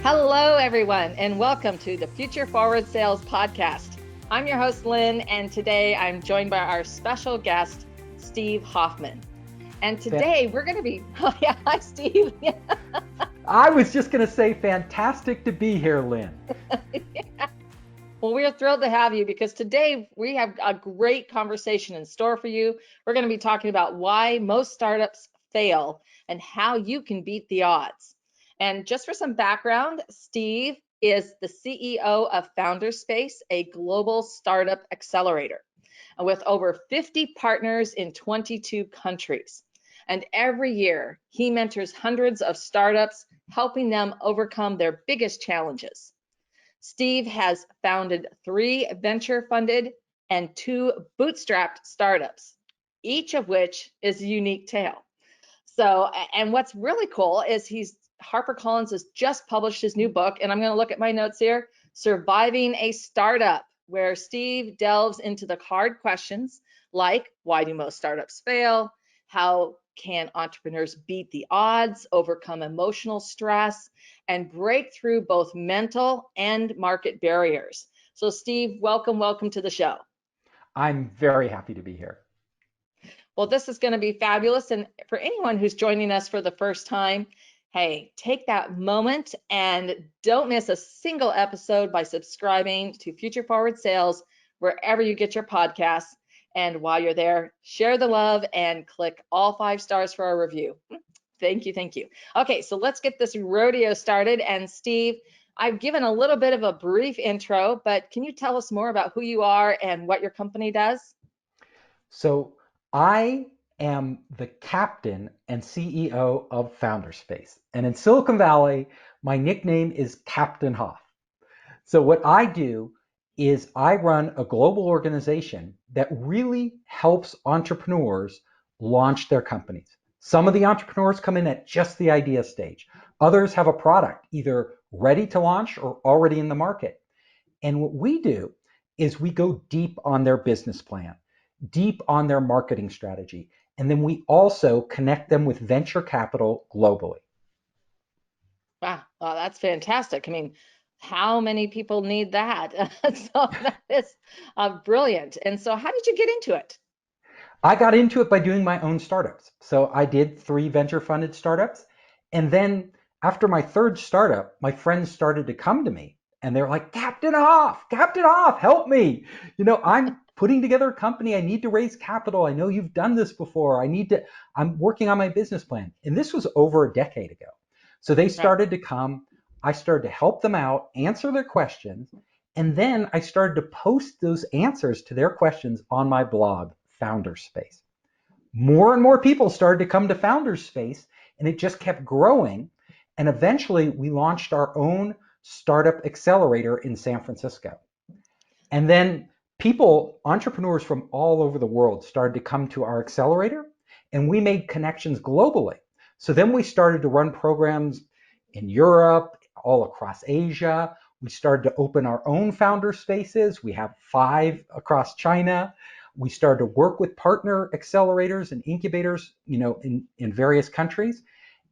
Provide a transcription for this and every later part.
Hello, everyone, and welcome to the Future Forward Sales Podcast. I'm your host, Lynn, and today I'm joined by our special guest, Steve Hoffman. And today we're going to be, oh yeah, hi, Steve. I was just going to say fantastic to be here, Lynn. Yeah. Well, we are thrilled to have you because today we have a great conversation in store for you. We're going to be talking about why most startups fail and how you can beat the odds. And just for some background, Steve is the CEO of Founderspace, a global startup accelerator with over 50 partners in 22 countries. And every year, he mentors hundreds of startups, helping them overcome their biggest challenges. Steve has founded 3 venture-funded and 2 bootstrapped startups, each of which is a unique tale. So, and what's really cool is HarperCollins has just published his new book, and I'm going to look at my notes here, Surviving a Startup, where Steve delves into the hard questions like why do most startups fail? How can entrepreneurs beat the odds, overcome emotional stress, and break through both mental and market barriers? So, Steve, welcome to the show. I'm very happy to be here. Well, this is going to be fabulous. And for anyone who's joining us for the first time, hey, take that moment and don't miss a single episode by subscribing to Future Forward Sales wherever you get your podcasts. And while you're there, share the love and click all 5 stars for our review. Thank you, thank you. Okay, so let's get this rodeo started. And Steve, I've given a little bit of a brief intro, but can you tell us more about who you are and what your company does? So I am the captain and CEO of Founderspace. And in Silicon Valley, my nickname is Captain Hoff. So what I do is I run a global organization that really helps entrepreneurs launch their companies. Some of the entrepreneurs come in at just the idea stage. Others have a product either ready to launch or already in the market. And what we do is we go deep on their business plan, deep on their marketing strategy, and then we also connect them with venture capital globally. Wow, well, that's fantastic. I mean, how many people need that? So that is brilliant. And so, how did you get into it? I got into it by doing my own startups. So I did 3 venture funded startups. And then after my third startup, my friends started to come to me and they're like, Captain Hoff, help me. I'm putting together a company. I need to raise capital. I know you've done this before. I'm working on my business plan. And this was over a decade ago. So they Right. started to come. I started to help them out, answer their questions. And then I started to post those answers to their questions on my blog, Founderspace. More and more people started to come to Founderspace, and it just kept growing. And eventually, we launched our own startup accelerator in San Francisco. And then entrepreneurs from all over the world started to come to our accelerator, and we made connections globally. So then we started to run programs in Europe, all across Asia. We started to open our own founder spaces. We have 5 across China. We started to work with partner accelerators and incubators, in various countries.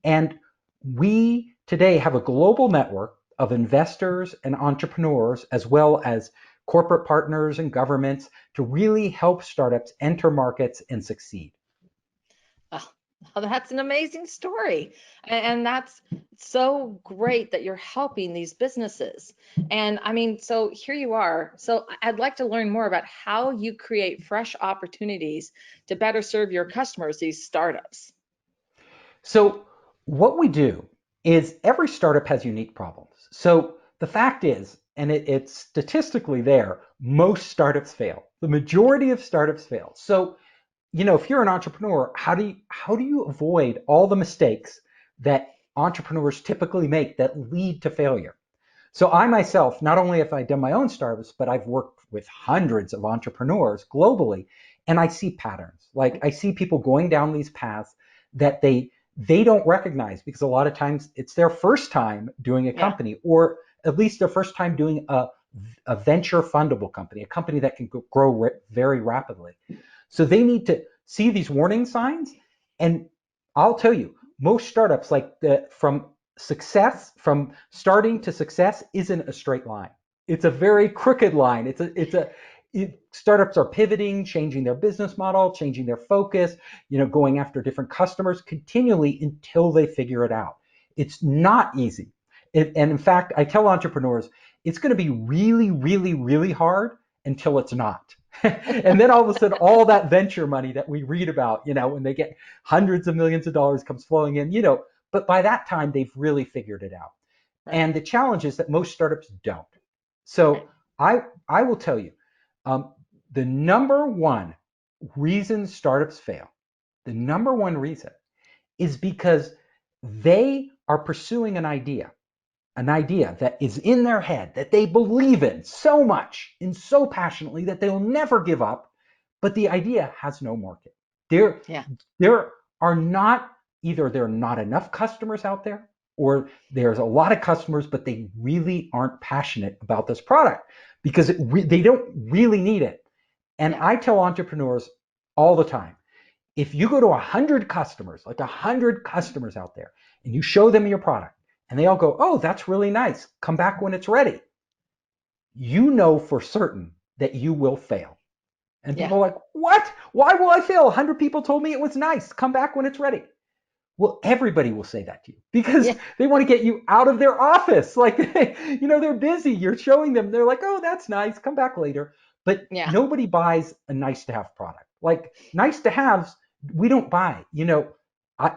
And we today have a global network of investors and entrepreneurs, as well as corporate partners and governments, to really help startups enter markets and succeed. Oh, well, that's an amazing story. And that's so great that you're helping these businesses. And I mean, so here you are. So I'd like to learn more about how you create fresh opportunities to better serve your customers, these startups. So what we do is every startup has unique problems. So the fact is, and it's statistically there, most startups fail. The majority of startups fail. So, if you're an entrepreneur, how do you avoid all the mistakes that entrepreneurs typically make that lead to failure? So I myself, not only have I done my own startups, but I've worked with hundreds of entrepreneurs globally, and I see patterns. Like I see people going down these paths that they don't recognize, because a lot of times it's their first time doing a Yeah. company, or at least their first time doing a venture fundable company, a company that can grow very rapidly. So they need to see these warning signs. And I'll tell you, most startups, like from success from starting to success isn't a straight line. It's a very crooked line. Startups are pivoting, changing their business model, changing their focus, going after different customers continually until they figure it out. It's not easy. And in fact, I tell entrepreneurs, it's going to be really, really, really hard until it's not. And then all of a sudden, all that venture money that we read about, when they get hundreds of millions of dollars comes flowing in, but by that time, they've really figured it out. Right. And the challenge is that most startups don't. Right. So I will tell you, the number one reason startups fail, the number one reason is because they are pursuing an idea that is in their head, that they believe in so much and so passionately that they'll never give up, but the idea has no market. There are not, either there are not enough customers out there, or there's a lot of customers, but they really aren't passionate about this product because they don't really need it. And I tell entrepreneurs all the time, if you go to 100 customers, like 100 customers out there, and you show them your product, and they all go, oh, that's really nice, come back when it's ready, you know for certain that you will fail. And people are like, what? Why will I fail? 100 people told me it was nice, come back when it's ready. Well, everybody will say that to you because they want to get you out of their office. Like, they're busy. You're showing them. They're like, oh, that's nice. Come back later. But nobody buys a nice to have product. Like nice to haves, we don't buy.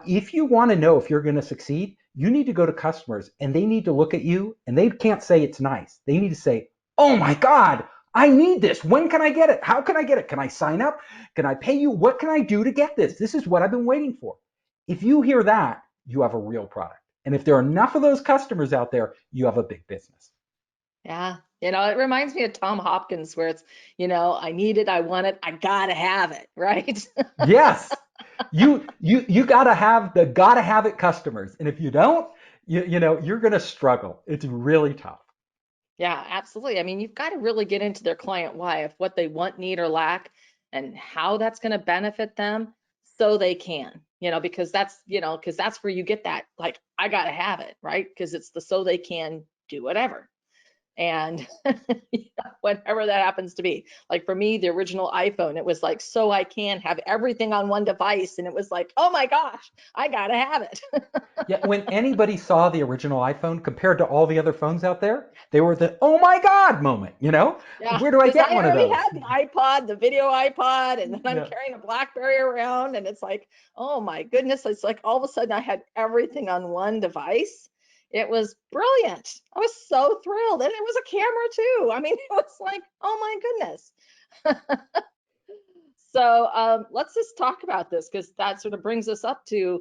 If you want to know if you're going to succeed, you need to go to customers and they need to look at you and they can't say it's nice. They need to say, oh my God, I need this. When can I get it? How can I get it? Can I sign up? Can I pay you? What can I do to get this? This is what I've been waiting for. If you hear that, you have a real product. And if there are enough of those customers out there, you have a big business. Yeah. It reminds me of Tom Hopkins where it's, I need it, I want it, I gotta have it, right? Yes. You gotta have it customers. And if you don't, you're gonna struggle. It's really tough. Yeah, absolutely. I mean, you've got to really get into their client why of what they want, need, or lack, and how that's going to benefit them so they can, because that's where you get that, like, I got to have it, right? Because it's the so they can do whatever. And whatever that happens to be. Like for me, the original iPhone, it was like, so I can have everything on one device. And it was like, oh my gosh, I gotta have it. Yeah, when anybody saw the original iPhone compared to all the other phones out there, they were the, oh my God moment, Yeah, Where do I because get I one of already those? had the iPod, the video iPod, and then I'm Yeah. carrying a BlackBerry around, and it's like, oh my goodness, it's like all of a sudden I had everything on one device. It was brilliant. I was so thrilled, and it was a camera too. I mean, it was like, oh my goodness. So let's just talk about this because that sort of brings us up to,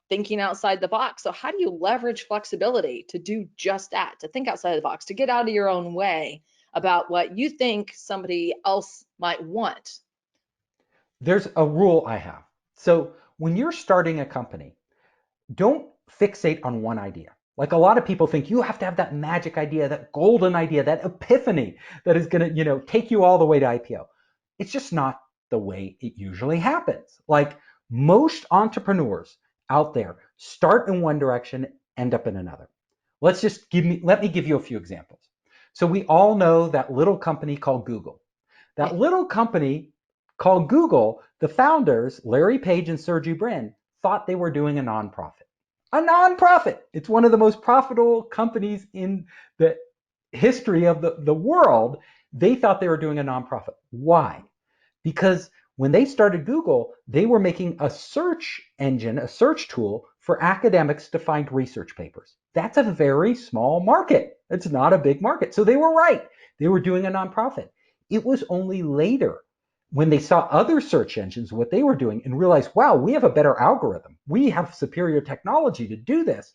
thinking outside the box. So how do you leverage flexibility to do just that, to think outside the box, to get out of your own way about what you think somebody else might want? There's a rule I have. So when you're starting a company, don't fixate on one idea. Like a lot of people think you have to have that magic idea, that golden idea, that epiphany that is going to, take you all the way to IPO. It's just not the way it usually happens. Like most entrepreneurs out there start in one direction, end up in another. Let me give you a few examples. So we all know that little company called Google. That little company called Google, the founders, Larry Page and Sergey Brin, thought they were doing a nonprofit. A nonprofit. It's one of the most profitable companies in the history of the world. They thought they were doing a nonprofit. Why? Because when they started Google, they were making a search engine, a search tool for academics to find research papers. That's a very small market. It's not a big market. So they were right. They were doing a nonprofit. It was only later when they saw other search engines, what they were doing, and realized, wow, we have a better algorithm. We have superior technology to do this.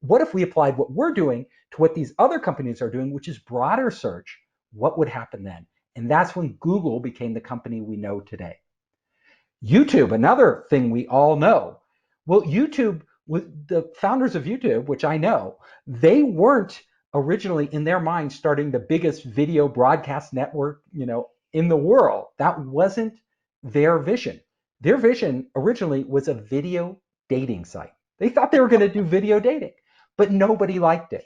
What if we applied what we're doing to what these other companies are doing, which is broader search? What would happen then? And that's when Google became the company we know today. YouTube, another thing we all know. Well, YouTube, with the founders of YouTube, which I know, they weren't originally in their mind starting the biggest video broadcast network, in the world. That wasn't their vision. Their vision originally was a video dating site. They thought they were going to do video dating. but nobody liked it.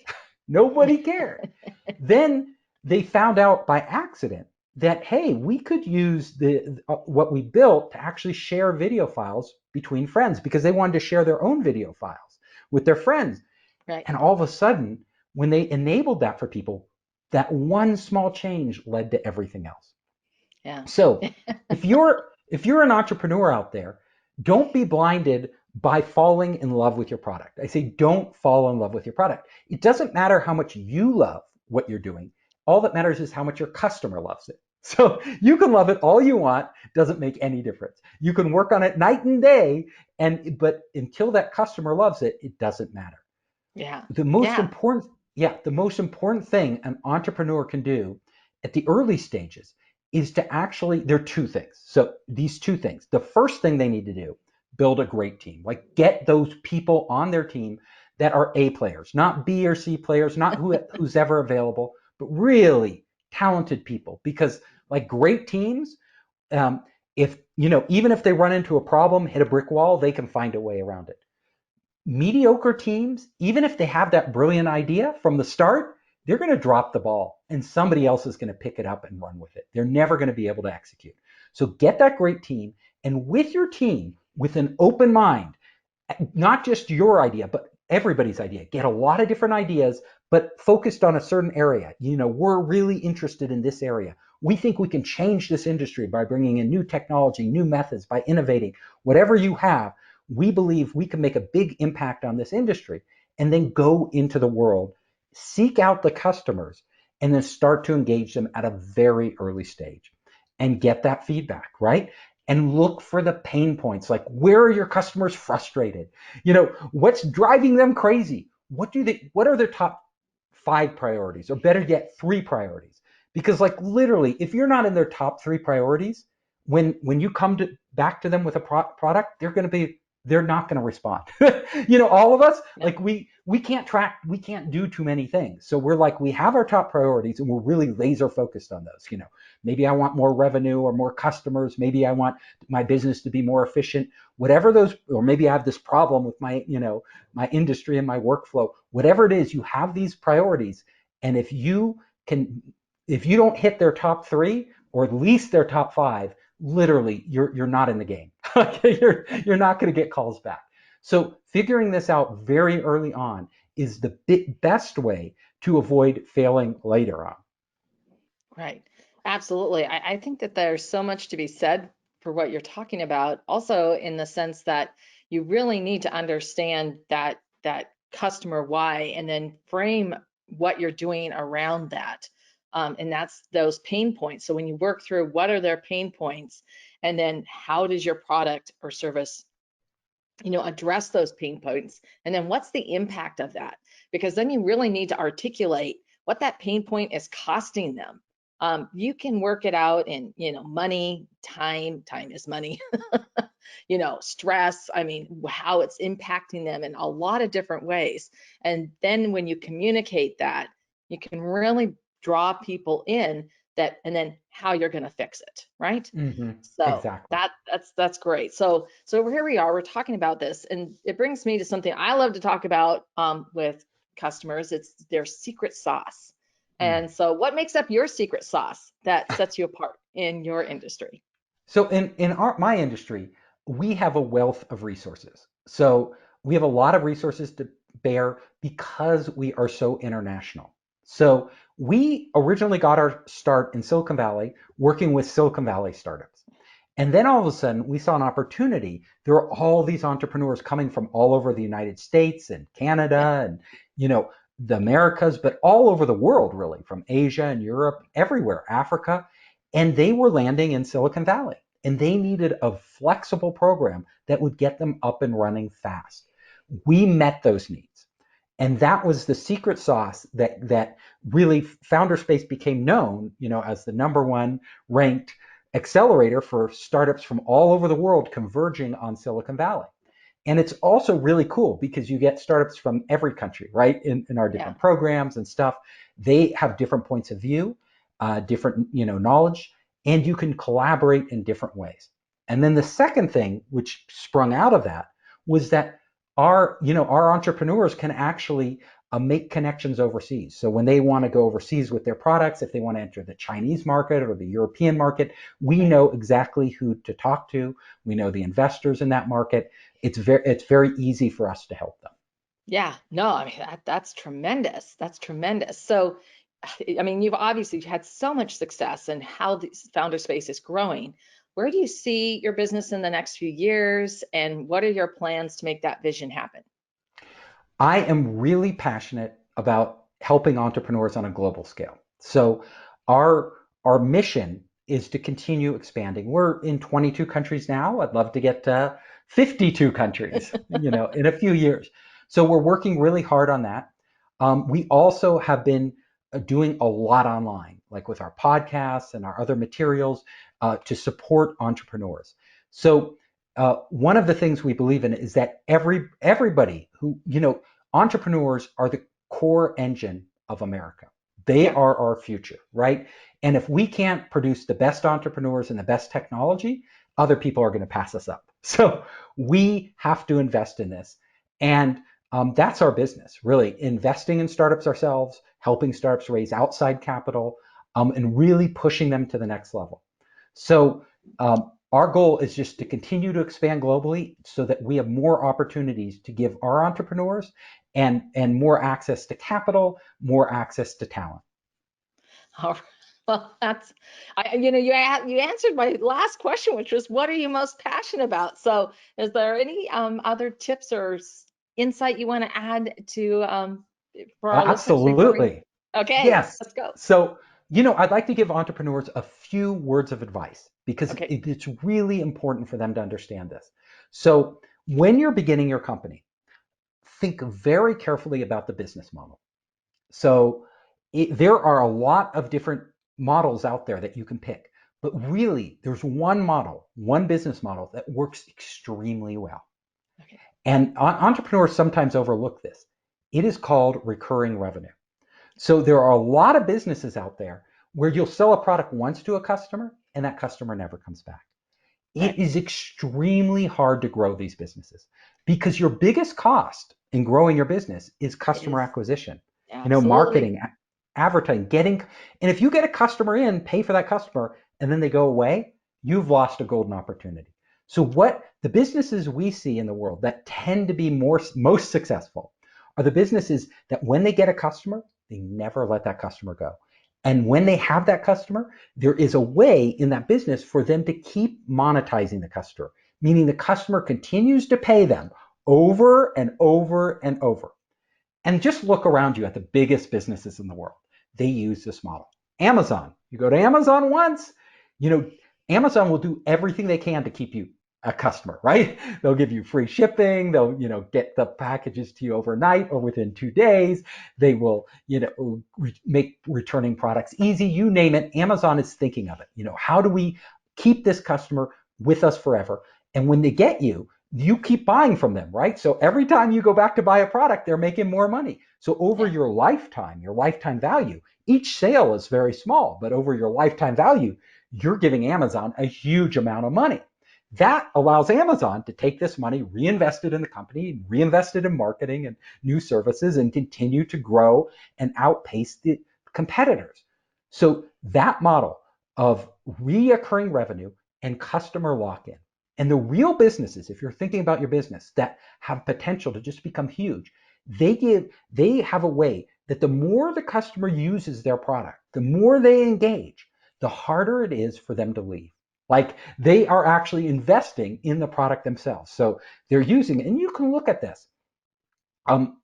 Nobody cared. Then they found out by accident that, hey, we could use the what we built to actually share video files between friends, because they wanted to share their own video files with their friends. Right. And all of a sudden, when they enabled that for people, that one small change led to everything else. Yeah. So if you're an entrepreneur out there, don't be blinded by falling in love with your product. I say don't fall in love with your product. It doesn't matter how much you love what you're doing. All that matters is how much your customer loves it. So you can love it all you want, doesn't make any difference. You can work on it night and day, but until that customer loves it, it doesn't matter. Yeah. The most Yeah. important, yeah, the most important thing an entrepreneur can do at the early stages is to actually, there are two things. So these two things. The first thing they need to do, build a great team. Like get those people on their team that are A players, not B or C players, not who's ever available, but really talented people. Because like great teams, if even if they run into a problem, hit a brick wall, they can find a way around it. Mediocre teams, even if they have that brilliant idea from the start, they're going to drop the ball and somebody else is going to pick it up and run with it. They're never going to be able to execute. So get that great team, and with your team, with an open mind, not just your idea, but everybody's idea. Get a lot of different ideas, but focused on a certain area. We're really interested in this area. We think we can change this industry by bringing in new technology, new methods, by innovating. Whatever you have, we believe we can make a big impact on this industry, and then go into the world, seek out the customers, and then start to engage them at a very early stage and get that feedback, right? And look for the pain points. Like, where are your customers frustrated? What's driving them crazy? What are their top 5 priorities, or better yet, 3 priorities? Because like literally, if you're not in their top 3 priorities, when you come back to them with a product, they're not going to respond. All of us, Yeah. like we can't do too many things. So we're like, we have our top priorities and we're really laser focused on those. Maybe I want more revenue or more customers. Maybe I want my business to be more efficient, whatever those, or maybe I have this problem with my industry and my workflow, whatever it is, you have these priorities. And if you don't hit their top 3, or at least their top 5, literally you're not in the game. You're not going to get calls back. So figuring this out very early on is the best way to avoid failing later on. Right. Absolutely. I think that there's so much to be said for what you're talking about. Also, in the sense that you really need to understand that customer why, and then frame what you're doing around that. And that's those pain points. So when you work through what are their pain points, and then how does your product or service address those pain points, and then what's the impact of that, because then you really need to articulate what that pain point is costing them. You can work it out in money, time is money, stress, I mean, how it's impacting them in a lot of different ways. And then when you communicate that, you can really draw people in that, and then how you're going to fix it, right? Mm-hmm. So Exactly. that's great. So here we are, we're talking about this, and it brings me to something I love to talk about with customers. It's their secret sauce. Mm. And so what makes up your secret sauce that sets you apart in your industry? So in my industry, we have a wealth of resources. So we have a lot of resources to bear because we are so international. So we originally got our start in Silicon Valley working with Silicon Valley startups. And then all of a sudden we saw an opportunity. There are all these entrepreneurs coming from all over the United States and Yeah. Canada and, the Americas, but all over the world, really, from Asia and Europe, everywhere, Africa. And they were landing in Silicon Valley, and they needed a flexible program that would get them up and running fast. We met those needs. And that was the secret sauce that really Founderspace became known, as the #1 ranked accelerator for startups from all over the world converging on Silicon Valley. And it's also really cool because you get startups from every country, right? In our Yeah. different programs and stuff. They have different points of view, different, knowledge, and you can collaborate in different ways. And then the second thing, which sprung out of that, was that our entrepreneurs can actually make connections overseas. So when they want to go overseas with their products, if they want to enter the Chinese market or the European market, we know exactly who to talk to. We know the investors in that market. It's very easy for us to help them. Yeah, no, I mean that's tremendous. That's tremendous. So, I mean, you've obviously had so much success and how the founder space is growing. Where do you see your business in the next few years, and what are your plans to make that vision happen? I am really passionate about helping entrepreneurs on a global scale. So our our mission is to continue expanding. We're in 22 countries now. I'd love to get to 52 countries, in a few years. So we're working really hard on that. We also have been doing a lot online, like with our podcasts and our other materials, to support entrepreneurs. So one of the things we believe in is that everybody who, entrepreneurs are the core engine of America. They Yeah, are our future, right? And if we can't produce the best entrepreneurs and the best technology, other people are going to pass us up. So we have to invest in this. And that's our business, really, investing in startups ourselves, helping startups raise outside capital, and really pushing them to the next level. So our goal is just to continue to expand globally so that we have more opportunities to give our entrepreneurs and more access to capital, more access to talent. all right. Well, you answered my last question, which was, what are you most passionate about? So, is there any other tips or insight you want to add to for our listeners before we? Absolutely. Okay, Yes. let's go. So, I'd like to give entrepreneurs a few words of advice because Okay. it's really important for them to understand this. So, when you're beginning your company, think very carefully about the business model. So there are a lot of different models out there that you can pick, but really there's one model, one business model that works extremely well. Okay. And entrepreneurs sometimes overlook this. It is called recurring revenue. So there are a lot of businesses out there where you'll sell a product once to a customer and that customer never comes back. It Right. is extremely hard to grow these businesses because your biggest cost in growing your business is It customer is. acquisition, Absolutely. marketing, advertising, and if you get a customer in, pay for that customer, and then they go away, you've lost a golden opportunity. So what the businesses we see in the world that tend to be most successful are the businesses that when they get a customer, they never let that customer go. And when they have that customer, there is a way in that business for them to keep monetizing the customer, meaning the customer continues to pay them over and over and over. And just look around you at the biggest businesses in the world. They use this model. Amazon, you go to Amazon once, you know, Amazon will do everything they can to keep you a customer, right? They'll give you free shipping. They'll, get the packages to you overnight or within 2 days. They will, make returning products easy. You name it. Amazon is thinking of it. How do we keep this customer with us forever? And when they get you, you keep buying from them, right? So every time you go back to buy a product, they're making more money. So over Yeah. your lifetime value, each sale is very small, but over your lifetime value, you're giving Amazon a huge amount of money. That allows Amazon to take this money, reinvest it in the company, reinvest it in marketing and new services, and continue to grow and outpace the competitors. So that model of reoccurring revenue and customer lock-in, and the real businesses, if you're thinking about your business that have potential to just become huge, they have a way that the more the customer uses their product, the more they engage, the harder it is for them to leave. Like they are actually investing in the product themselves. So they're using it. And you can look at this. Um,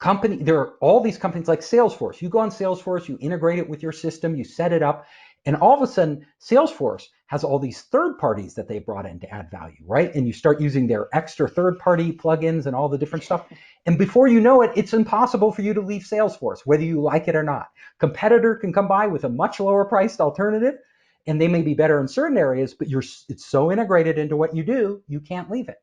there are all these companies like Salesforce. You go on Salesforce, you integrate it with your system, you set it up, and all of a sudden Salesforce has all these third parties that they brought in to add value, right? And you start using their extra third party plugins and all the different stuff. And before you know it, it's impossible for you to leave Salesforce, whether you like it or not. Competitor can come by with a much lower priced alternative, and they may be better in certain areas, but it's so integrated into what you do, you can't leave it.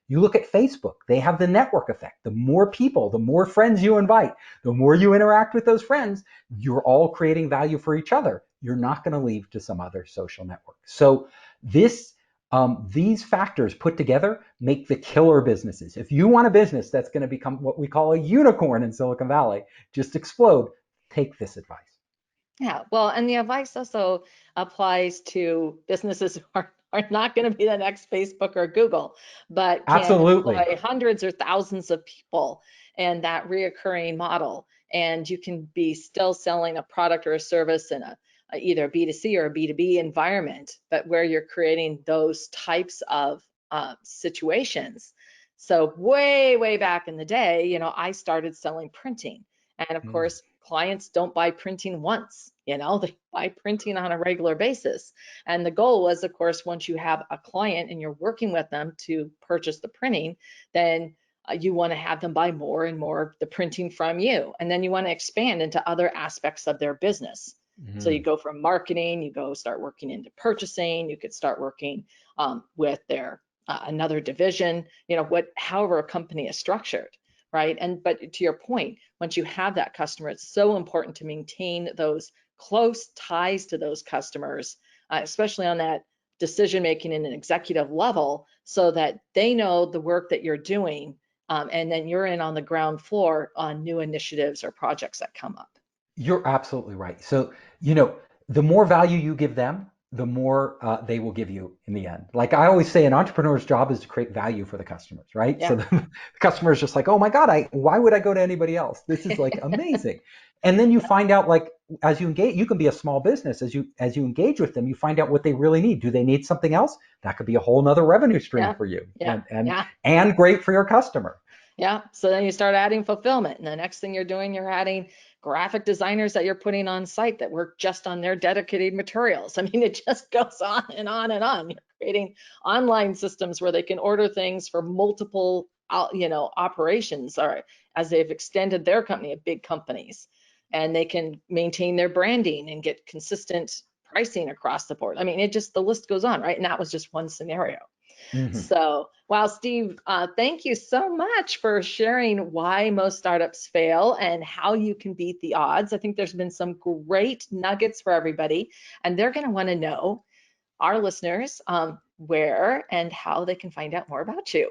You look at Facebook, they have the network effect. The more people, the more friends you invite, the more you interact with those friends, you're all creating value for each other. You're not going to leave to some other social network. So this These factors put together make the killer businesses. If you want a business that's going to become what we call a unicorn in Silicon Valley, just explode, take this advice. Yeah, well, and the advice also applies to businesses who are not going to be the next Facebook or Google, but can Absolutely. employ hundreds or thousands of people in that reoccurring model. And you can be still selling a product or a service in a either a B2C or a B2B environment, but where you're creating those types of situations. So way, way back in the day, I started selling printing. And of Mm, course, clients don't buy printing once, they buy printing on a regular basis. And the goal was, of course, once you have a client and you're working with them to purchase the printing, then you want to have them buy more and more of the printing from you. And then you want to expand into other aspects of their business. So you mm, go from marketing, you go start working into purchasing, you could start working with their another division, however a company is structured, right? But to your point, once you have that customer, it's so important to maintain those close ties to those customers, especially on that decision making in an executive level, so that they know the work that you're doing, and then you're in on the ground floor on new initiatives or projects that come up. You're absolutely right. So, you know, the more value you give them, the more they will give you in the end. Like I always say, an entrepreneur's job is to create value for the customers, right? So Yeah. the customer is just like, oh my God, why would I go to anybody else? This is like amazing. And then you Yeah. find out, like, as you engage, you can be a small business. As you engage with them, you find out what they really need. Do they need something else? That could be a whole nother revenue stream Yeah. for you, Yeah. and great for your customer. Yeah. So then you start adding fulfillment. And the next thing you're doing, you're adding graphic designers that you're putting on site that work just on their dedicated materials. I mean, it just goes on and on and on. You're creating online systems where they can order things for multiple, operations, or as they've extended their company at big companies, and they can maintain their branding and get consistent pricing across the board. I mean, the list goes on, right? And that was just one scenario. Mhm. So, wow, Steve, thank you so much for sharing why most startups fail and how you can beat the odds. I think there's been some great nuggets for everybody, and they're going to want to know, our listeners, where and how they can find out more about you.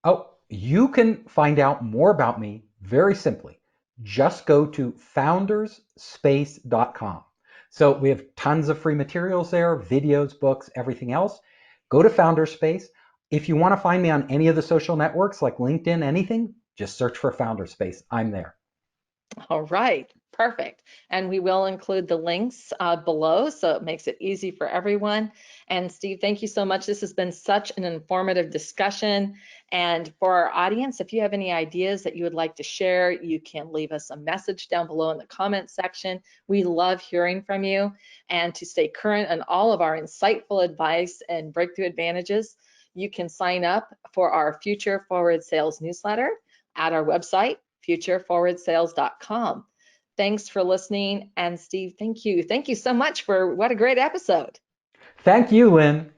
Oh, you can find out more about me very simply. Just go to foundersspace.com. So we have tons of free materials there, videos, books, everything else. Go to Founderspace. If you want to find me on any of the social networks like LinkedIn, anything, just search for Founderspace. I'm there. All right, perfect. And we will include the links below, so it makes it easy for everyone. And Steve, thank you so much. This has been such an informative discussion. And for our audience, if you have any ideas that you would like to share, you can leave us a message down below in the comment section. We love hearing from you. And to stay current on all of our insightful advice and breakthrough advantages, you can sign up for our Future Forward Sales newsletter at our website, futureforwardsales.com. Thanks for listening. And Steve, thank you. Thank you so much for what a great episode. Thank you, Lynn.